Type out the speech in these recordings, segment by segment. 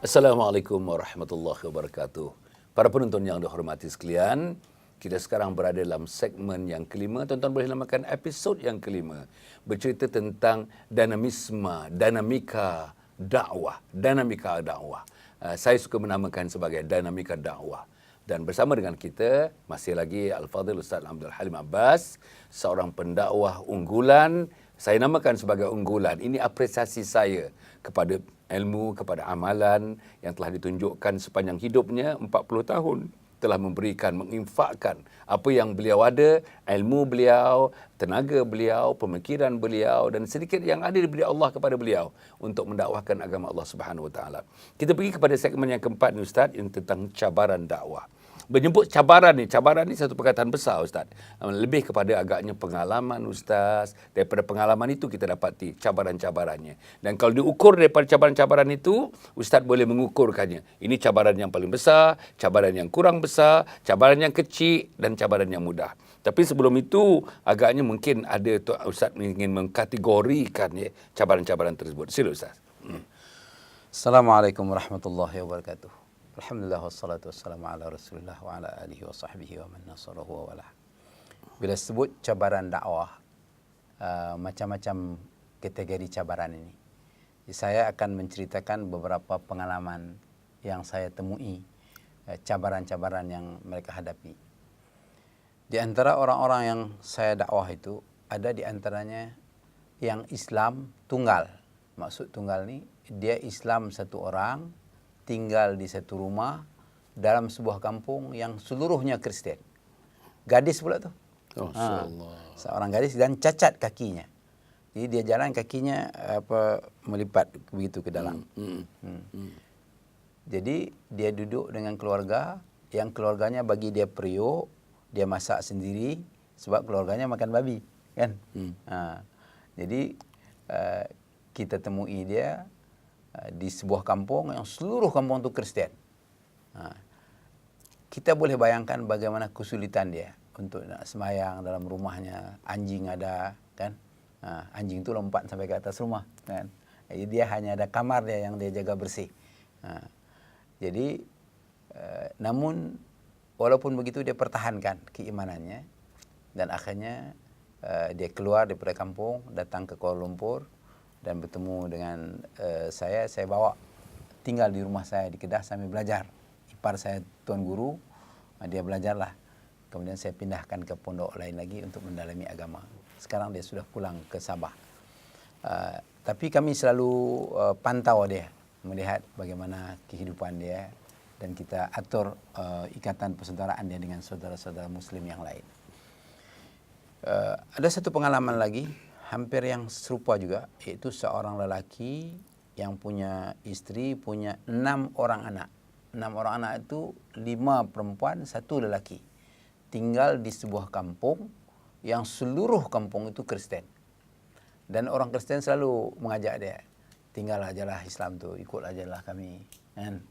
Assalamualaikum warahmatullahi wabarakatuh. Para penonton yang dihormati sekalian, kita sekarang berada dalam segmen yang kelima. Tuan-tuan boleh namakan episod yang kelima. Bercerita tentang dinamika dakwah. Saya suka menamakan sebagai dinamika dakwah. Dan bersama dengan kita, masih lagi Al-Fadhil Ustaz Abdul Halim Abbas, seorang pendakwah unggulan. Saya namakan sebagai unggulan. Ini apresiasi saya kepada ilmu, kepada amalan yang telah ditunjukkan sepanjang hidupnya, 40 tahun. Telah memberikan, menginfakkan apa yang beliau ada, ilmu beliau, tenaga beliau, pemikiran beliau dan sedikit yang ada diberi Allah kepada beliau untuk mendakwahkan agama Allah Subhanahu Wa Taala. Kita pergi kepada segmen yang keempat ni Ustaz, yang tentang cabaran dakwah. Menyebut cabaran ni satu perkataan besar Ustaz. Lebih kepada agaknya pengalaman Ustaz. Daripada pengalaman itu kita dapati cabaran-cabarannya. Dan kalau diukur daripada cabaran-cabaran itu, Ustaz boleh mengukurkannya. Ini cabaran yang paling besar, cabaran yang kurang besar, cabaran yang kecil dan cabaran yang mudah. Tapi sebelum itu, agaknya mungkin ada Ustaz ingin mengkategorikan cabaran-cabaran tersebut. Sila Ustaz. Assalamualaikum warahmatullahi wabarakatuh. Alhamdulillah wassalatu wassalamu ala Rasulillah wa ala alihi wa sahbihi wa man nasarahu wa walah. Bila sebut cabaran dakwah, macam-macam kategori cabaran ini. Saya akan menceritakan beberapa pengalaman yang saya temui, cabaran-cabaran yang mereka hadapi. Di antara orang-orang yang saya dakwah itu, ada di antaranya yang Islam tunggal. Maksud tunggal ni, dia Islam satu orang, tinggal di satu rumah dalam sebuah kampung yang seluruhnya Kristen. Gadis pula tu. Oh, insya-Allah. Seorang gadis dan cacat kakinya. Jadi dia jalan kakinya melipat begitu ke dalam. Jadi dia duduk dengan keluarga, yang keluarganya bagi dia periuk, dia masak sendiri sebab keluarganya makan babi, kan? Jadi kita temui dia di sebuah kampung yang seluruh kampung itu Kristen. Kita boleh bayangkan bagaimana kesulitan dia untuk nak semayang dalam rumahnya. Anjing ada, kan? Anjing itu lompat sampai ke atas rumah, kan? Jadi dia hanya ada kamar dia yang dia jaga bersih. Jadi namun walaupun begitu dia pertahankan keimanannya dan akhirnya dia keluar daripada kampung, datang ke Kuala Lumpur dan bertemu dengan saya bawa tinggal di rumah saya di Kedah sambil belajar. Ipar saya tuan guru, dia belajarlah. Kemudian saya pindahkan ke pondok lain lagi untuk mendalami agama. Sekarang dia sudah pulang ke Sabah. Tapi kami selalu pantau dia, melihat bagaimana kehidupan dia dan kita atur ikatan persaudaraan dia dengan saudara-saudara Muslim yang lain. Ada satu pengalaman lagi, hampir yang serupa juga, iaitu seorang lelaki yang punya isteri, punya 6 orang anak. 6 orang anak itu 5 perempuan, 1 lelaki. Tinggal di sebuah kampung yang seluruh kampung itu Kristen. Dan orang Kristen selalu mengajak dia, tinggal ajalah Islam tu, ikut ajalah kami, kan?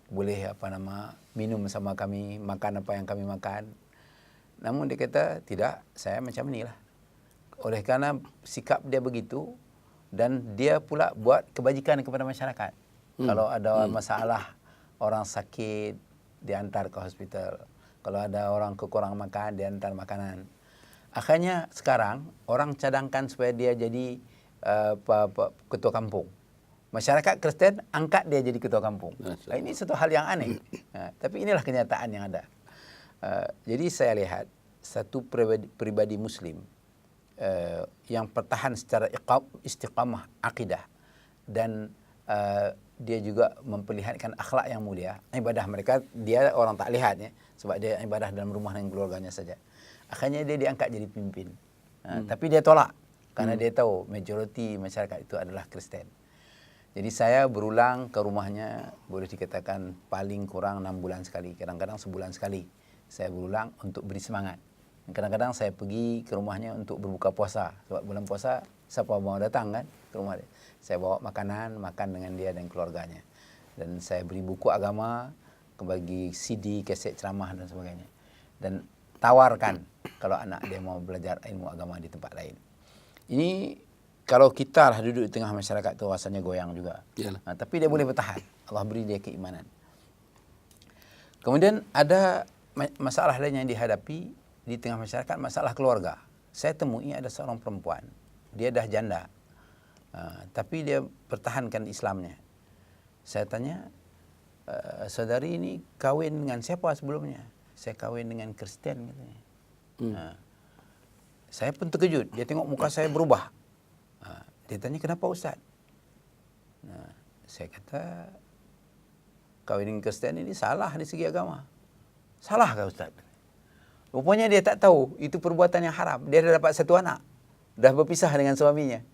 Boleh minum sama kami, makan apa yang kami makan. Namun dia kata, tidak, saya macam inilah. Oleh kerana sikap dia begitu dan dia pula buat kebajikan kepada masyarakat. Kalau ada masalah, orang sakit diantar ke hospital. Kalau ada orang kekurangan makan, diantar makanan. Akhirnya sekarang orang cadangkan supaya dia jadi ketua kampung. Masyarakat Kristen angkat dia jadi ketua kampung. Ini satu hal yang aneh. Tapi inilah kenyataan yang ada. Jadi saya lihat satu pribadi Muslim yang bertahan secara istiqamah akidah dan dia juga memperlihatkan akhlak yang mulia. Ibadah mereka dia orang tak lihat ya, sebab dia ibadah dalam rumah dengan keluarganya saja. Akhirnya dia diangkat jadi pimpin. Tapi dia tolak karena dia tahu majoriti masyarakat itu adalah Kristen. Jadi saya berulang ke rumahnya, boleh dikatakan paling kurang 6 bulan sekali, kadang-kadang sebulan sekali. Saya berulang untuk beri semangat. Kadang-kadang saya pergi ke rumahnya untuk berbuka puasa. Sebab bulan puasa, siapa mau datang kan ke rumah dia. Saya bawa makanan, makan dengan dia dan keluarganya. Dan saya beri buku agama, bagi CD, kaset ceramah dan sebagainya. Dan tawarkan kalau anak dia mau belajar ilmu agama di tempat lain. Ini kalau kita lah duduk di tengah masyarakat tu rasanya goyang juga. Tapi dia boleh bertahan. Allah beri dia keimanan. Kemudian ada masalah lain yang dihadapi di tengah masyarakat, masalah keluarga. Saya temui ada seorang perempuan, dia dah janda, tapi dia pertahankan Islamnya. Saya tanya, saudari ini kahwin dengan siapa sebelumnya? Saya kahwin dengan Kristen katanya. Saya pun terkejut, dia tengok muka saya berubah. Dia tanya, kenapa Ustaz? Saya kata, kahwin dengan Kristen ini salah di segi agama. Salah kah Ustaz? Rupanya dia tak tahu itu perbuatan yang haram. Dia dah dapat satu anak, dah berpisah dengan suaminya.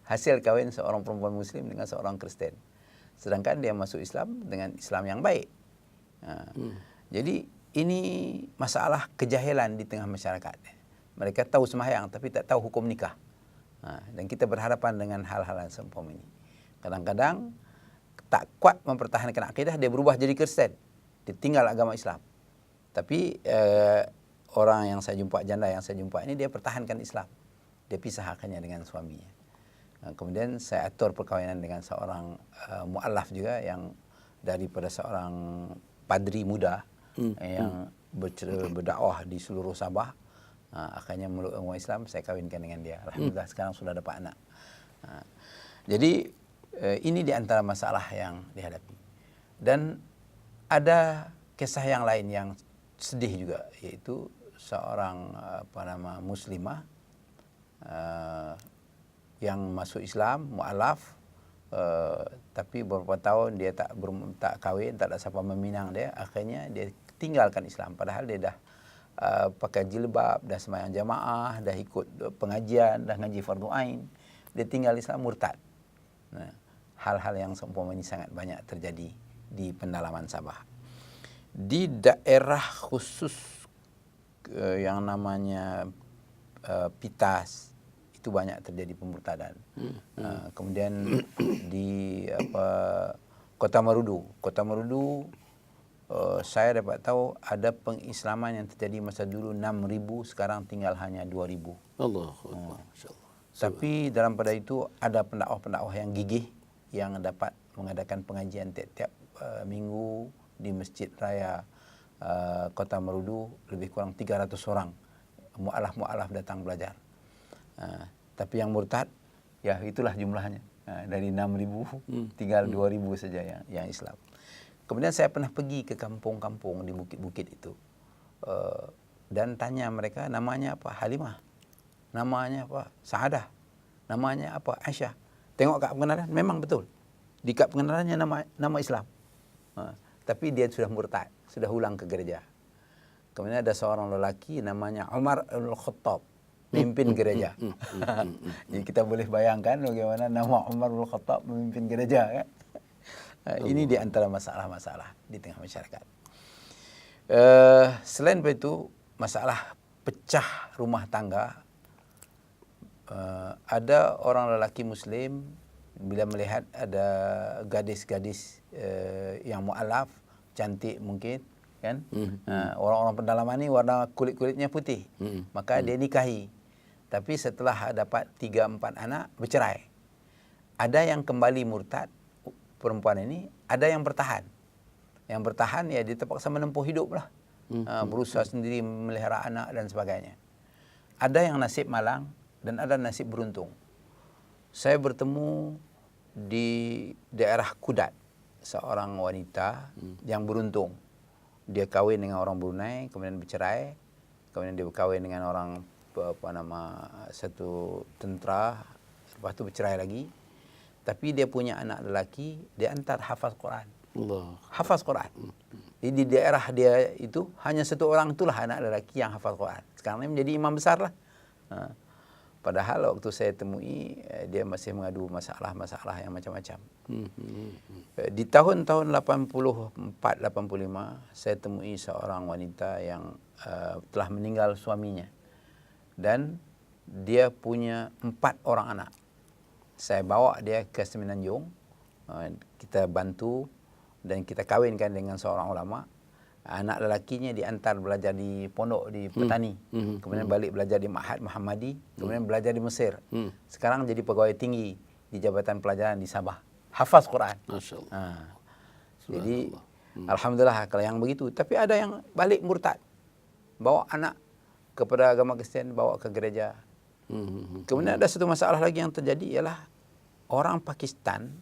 Hasil kahwin seorang perempuan Muslim dengan seorang Kristen. Sedangkan dia masuk Islam dengan Islam yang baik. Jadi ini masalah kejahilan di tengah masyarakat. Mereka tahu sembahyang tapi tak tahu hukum nikah. Dan kita berhadapan dengan hal-hal yang seumpama ini. Kadang-kadang tak kuat mempertahankan akidah, dia berubah jadi Kristen. Dia tinggal agama Islam. Tapi orang yang saya jumpa, janda yang saya jumpa ini, dia pertahankan Islam. Dia pisahkannya dengan suaminya. Kemudian saya atur perkahwinan dengan seorang mu'alaf juga yang daripada seorang padri muda yang berdakwah di seluruh Sabah. Akhirnya meluk agama Islam, saya kahwinkan dengan dia. Alhamdulillah sekarang sudah dapat anak. Jadi ini di antara masalah yang dihadapi. Dan ada kisah yang lain yang sedih juga, yaitu seorang muslimah yang masuk Islam, mu'alaf, tapi beberapa tahun dia tak kahwin, tak ada siapa meminang dia, akhirnya dia tinggalkan Islam. Padahal dia dah pakai jilbab, dah sembahyang jamaah, dah ikut pengajian, dah ngaji fardu ain. Dia tinggal Islam, murtad. Hal-hal yang seumpama ini sangat banyak terjadi di pendalaman Sabah. Di daerah khusus yang namanya Pitas, itu banyak terjadi pemurtadan. Kemudian di Kota Marudu, saya dapat tahu ada pengislaman yang terjadi masa dulu 6,000, sekarang tinggal hanya 2,000. Allahu Akbar. Masyaallah. Tapi dalam pada itu ada pendakwah-pendakwah yang gigih yang dapat mengadakan pengajian tiap-tiap minggu di Masjid Raya Kota Marudu. Lebih kurang 300 orang mu'alaf datang belajar. Tapi yang murtad, ya itulah jumlahnya. Dari 6,000 tinggal 2,000 saja yang Islam. Kemudian saya pernah pergi ke kampung-kampung di bukit-bukit itu dan tanya mereka, namanya apa? Halimah. Namanya apa? Saadah. Namanya apa? Aisyah. Tengok kad pengenalan, memang betul. Di kad pengenalannya nama Islam. Tapi dia sudah murtad, sudah ulang ke gereja. Kemudian ada seorang lelaki namanya Umar Al-Khattab, memimpin gereja. Jadi kita boleh bayangkan bagaimana nama Umar Al-Khattab memimpin gereja, kan? Ini di antara masalah-masalah di tengah masyarakat. Selain itu, masalah pecah rumah tangga. Ada orang lelaki Muslim bila melihat ada gadis-gadis yang mu'alaf, cantik mungkin, kan? Orang-orang pendalaman ini warna kulit-kulitnya putih, maka dia nikahi. Tapi setelah dapat 3-4 anak, bercerai. Ada yang kembali murtad, perempuan ini, ada yang bertahan. Yang bertahan ya dia terpaksa menempuh hidup lah. Berusaha sendiri memelihara anak dan sebagainya. Ada yang nasib malang dan ada nasib beruntung. Saya bertemu di daerah Kudat, seorang wanita yang beruntung. Dia kahwin dengan orang Brunei, kemudian bercerai, kemudian dia berkahwin dengan orang satu tentera, lepas itu bercerai lagi. Tapi dia punya anak lelaki, dia antar hafaz Quran. Hafaz Quran. Jadi di daerah dia itu hanya satu orang itulah anak lelaki yang hafaz Quran. Sekarang ini menjadi imam besar lah. Padahal waktu saya temui, dia masih mengadu masalah-masalah yang macam-macam. Di tahun-tahun 84-85, saya temui seorang wanita yang telah meninggal suaminya. Dan dia punya 4 orang anak. Saya bawa dia ke Semenanjung, kita bantu dan kita kawinkan dengan seorang ulama. Anak lelakinya diantar belajar di pondok di Petani, kemudian balik belajar di Ma'had Muhammadi, kemudian belajar di Mesir. Sekarang jadi pegawai tinggi di Jabatan Pelajaran di Sabah. hafaz Quran. Masya Allah. Jadi alhamdulillah kalau yang begitu. Tapi ada yang balik murtad, bawa anak kepada agama Kristen, bawa ke gereja. Kemudian ada satu masalah lagi yang terjadi ialah orang Pakistan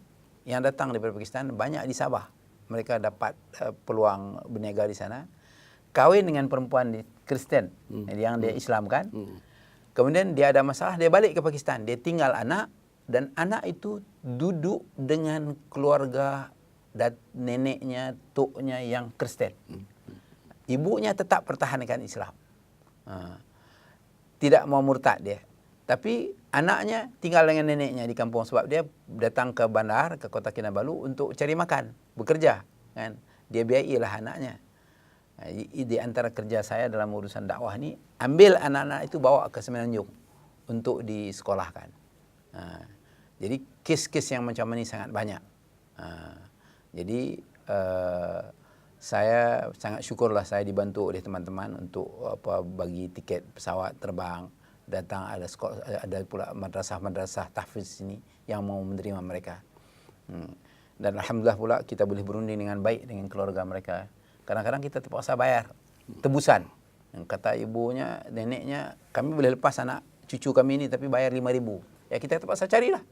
yang datang dari Pakistan banyak di Sabah. Mereka dapat peluang berniaga di sana, kawin dengan perempuan di Kristen yang dia Islamkan. Kemudian dia ada masalah, dia balik ke Pakistan, dia tinggal anak, dan anak itu duduk dengan keluarga dan neneknya, tuknya yang Kristen. Ibunya tetap pertahankan Islam. Tidak mau murtad dia. Tapi anaknya tinggal dengan neneknya di kampung sebab dia datang ke bandar, ke kota Kinabalu untuk cari makan, bekerja, kan. Dia biayalah anaknya. Di antara kerja saya dalam urusan dakwah ni, ambil anak-anak itu bawa ke Semenanjung untuk disekolahkan. Jadi kes-kes yang macam ini sangat banyak. Jadi saya sangat syukurlah saya dibantu oleh teman-teman untuk bagi tiket pesawat terbang, datang ada sekolah, ada pula madrasah-madrasah tahfiz sini yang mau menerima mereka. Dan alhamdulillah pula kita boleh berunding dengan baik dengan keluarga mereka. Kadang-kadang kita terpaksa bayar tebusan. Yang kata ibunya, neneknya, kami boleh lepas anak cucu kami ini tapi bayar 5,000. Ya kita terpaksa carilah.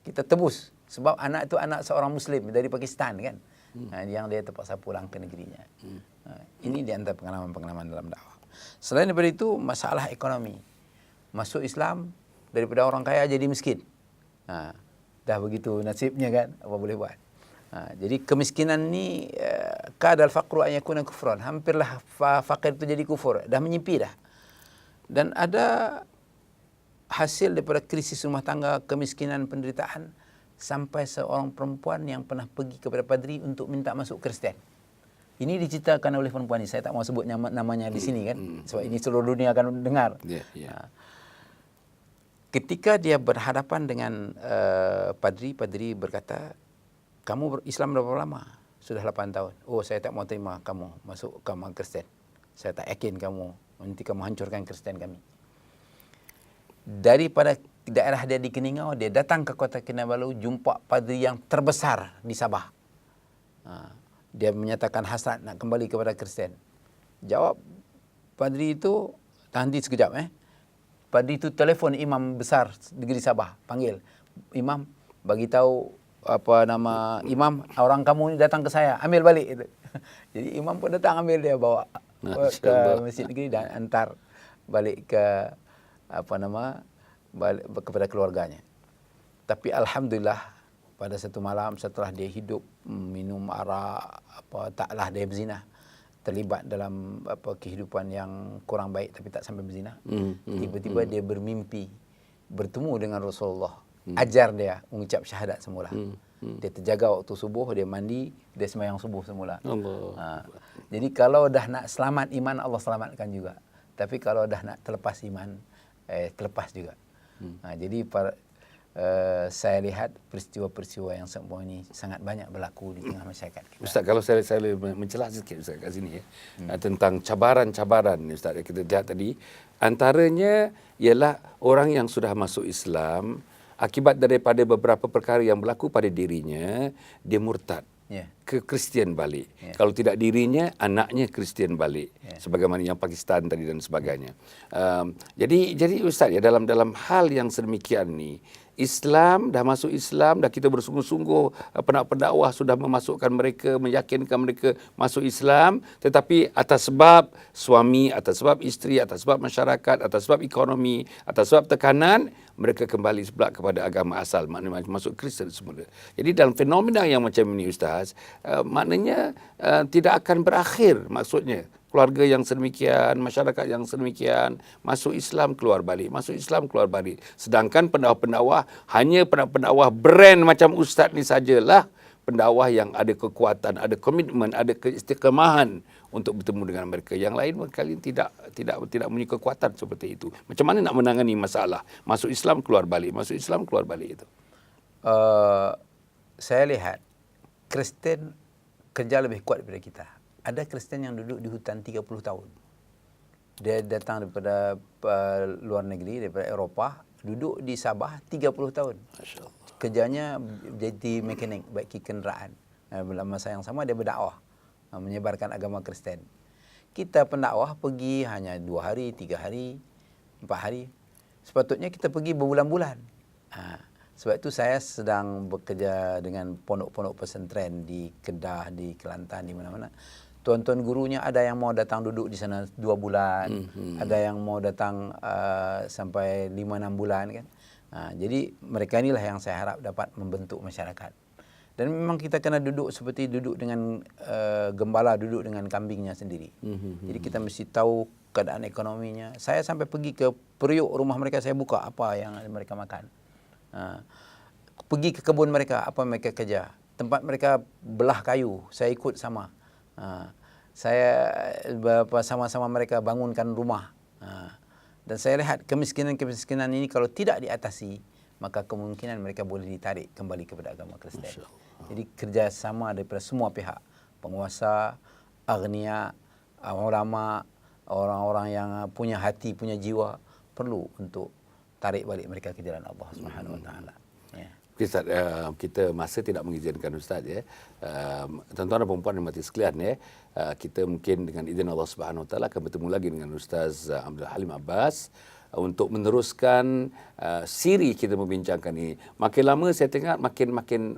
Kita tebus sebab anak itu anak seorang muslim dari Pakistan, kan. Yang dia terpaksa pulang ke negerinya. Ini di antara pengalaman-pengalaman dalam dakwah. Selain daripada itu, masalah ekonomi. Masuk Islam daripada orang kaya jadi miskin. Dah begitu nasibnya, kan, apa boleh buat. Jadi kemiskinan ni kadal faqru an yakuna kufran. Hampirlah fakir itu jadi kufur, dah menyimpi dah. Dan ada hasil daripada krisis rumah tangga, kemiskinan, penderitaan, sampai seorang perempuan yang pernah pergi kepada padri untuk minta masuk Kristen. Ini diceritakan oleh perempuan ini. Saya tak mau sebut namanya di sini, kan, sebab ini seluruh dunia akan dengar. Ketika dia berhadapan dengan padri berkata, kamu Islam berapa lama? Sudah 8 tahun. Oh, saya tak mau terima kamu masuk agama Kristen. Saya tak yakin kamu, nanti kamu hancurkan Kristen kami. Daripada daerah dia di Keningau, dia datang ke kota Kinabalu, jumpa padri yang terbesar di Sabah. Dia menyatakan hasrat nak kembali kepada Kristen. Jawab padri itu, tahan sekejap. Padri itu telefon imam besar negeri Sabah, panggil, imam, bagi tahu apa nama imam, orang kamu ni datang ke saya, ambil balik itu. Jadi imam pun datang ambil dia, bawa ke masjid negeri dan antar balik ke balik kepada keluarganya. Tapi alhamdulillah pada satu malam setelah dia hidup minum arak, taklah dia berzina, terlibat dalam kehidupan yang kurang baik tapi tak sampai berzina. Tiba-tiba dia bermimpi bertemu dengan Rasulullah. Ajar dia mengucap syahadat semula. Dia terjaga waktu subuh, dia mandi, dia sembahyang subuh semula. Jadi kalau dah nak selamat iman, Allah selamatkan juga. Tapi kalau dah nak terlepas iman, terlepas juga. Jadi saya lihat peristiwa-peristiwa yang semua ini sangat banyak berlaku di tengah masyarakat kita. Ustaz, kalau saya mencelah sikit Ustaz kat sini, tentang cabaran-cabaran Ustaz yang kita lihat tadi, antaranya ialah orang yang sudah masuk Islam, akibat daripada beberapa perkara yang berlaku pada dirinya, dia murtad ke Kristian balik. Kalau tidak dirinya, anaknya Kristian balik. Sebagaimana yang Pakistan tadi dan sebagainya. Jadi Ustaz, ya, dalam hal yang sedemikian ni, Islam, dah masuk Islam, dah kita bersungguh-sungguh pendakwah sudah memasukkan mereka, meyakinkan mereka masuk Islam, tetapi atas sebab suami, atas sebab isteri, atas sebab masyarakat, atas sebab ekonomi, atas sebab tekanan, mereka kembali pula kepada agama asal, maknanya masuk Kristen semula. Jadi dalam fenomena yang macam ini Ustaz, maknanya tidak akan berakhir, maksudnya. Keluarga yang sedemikian, masyarakat yang sedemikian, masuk Islam keluar balik, masuk Islam keluar balik. Sedangkan pendakwah-pendakwah, hanya pendakwah brand macam Ustaz ni sajalah pendakwah yang ada kekuatan, ada komitmen, ada keistiqamahan untuk bertemu dengan mereka. Yang lain kali tidak mempunyai kekuatan seperti itu. Macam mana nak menangani masalah masuk Islam keluar balik, masuk Islam keluar balik itu? Saya lihat Kristen kerja lebih kuat daripada kita. Ada Kristen yang duduk di hutan 30 tahun. Dia datang daripada luar negeri, daripada Eropah, duduk di Sabah 30 tahun. Masya Allah. kerjanya jadi mekanik, baiki kenderaan. Dalam masa yang sama dia berdakwah, menyebarkan agama Kristen. Kita pendakwah pergi hanya 2 hari, 3 hari, 4 hari. Sepatutnya kita pergi berbulan-bulan. Sebab itu saya sedang bekerja dengan pondok-pondok pesantren di Kedah, di Kelantan, di mana-mana. Tuan-tuan gurunya ada yang mau datang duduk di sana 2 bulan, ada yang mau datang sampai 5-6 bulan kan. Jadi mereka inilah yang saya harap dapat membentuk masyarakat. Dan memang kita kena duduk seperti duduk dengan gembala duduk dengan kambingnya sendiri. Jadi kita mesti tahu keadaan ekonominya. Saya sampai pergi ke periuk rumah mereka, saya buka apa yang mereka makan. Pergi ke kebun mereka, apa mereka kerja. Tempat mereka belah kayu, saya ikut sama. Saya sama-sama mereka bangunkan rumah. Dan saya lihat kemiskinan ini kalau tidak diatasi, maka kemungkinan mereka boleh ditarik kembali kepada agama Kristen. Jadi kerjasama daripada semua pihak, penguasa, agniya, ulama, orang-orang yang punya hati, punya jiwa, perlu untuk tarik balik mereka ke jalan Allah Subhanahu Wa Taala. Ustaz, kita masa tidak mengizinkan Ustaz ya. Tuan-tuan dan puan dan mati sekalian ya. Kita mungkin dengan izin Allah Subhanahu Wa Taala akan bertemu lagi dengan Ustaz Abdul Halim Abbas untuk meneruskan siri kita membincangkan ini. Makin lama saya tengok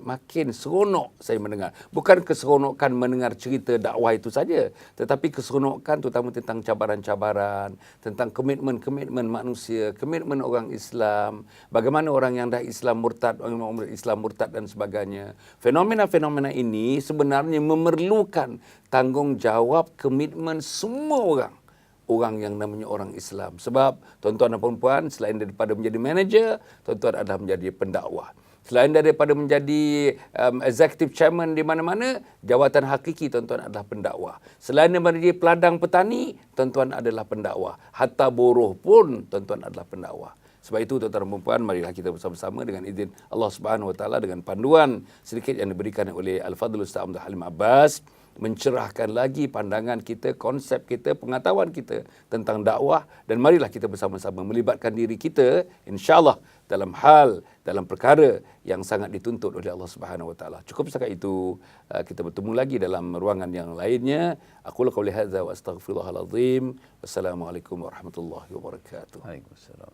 makin seronok saya mendengar. Bukan keseronokan mendengar cerita dakwah itu saja, tetapi keseronokan terutama tentang cabaran-cabaran, tentang komitmen manusia, komitmen orang Islam, bagaimana orang yang dah Islam murtad, orang Islam murtad dan sebagainya. Fenomena-fenomena ini sebenarnya memerlukan tanggungjawab komitmen semua orang yang namanya orang Islam. Sebab tuan-tuan dan puan-puan, selain daripada menjadi manager, tuan-tuan adalah menjadi pendakwah. Selain daripada menjadi executive chairman di mana-mana, jawatan hakiki tuan-tuan adalah pendakwah. Selain daripada menjadi peladang petani, tuan-tuan adalah pendakwah. Hatta buruh pun tuan-tuan adalah pendakwah. Sebab itu tuan-tuan dan puan-puan, marilah kita bersama-sama dengan izin Allah Subhanahu Wa Taala dengan panduan sedikit yang diberikan oleh Al-Fadhil Ustaz Abdul Halim Abbas, mencerahkan lagi pandangan kita, konsep kita, pengetahuan kita tentang dakwah, dan marilah kita bersama-sama melibatkan diri kita insya-Allah dalam perkara yang sangat dituntut oleh Allah Subhanahu Wa Taala. Cukup setakat itu, kita bertemu lagi dalam ruangan yang lainnya. Aqulu qouli hadza wa astaghfirullahal azim. Wassalamualaikum warahmatullahi wabarakatuh. Waalaikumsalam.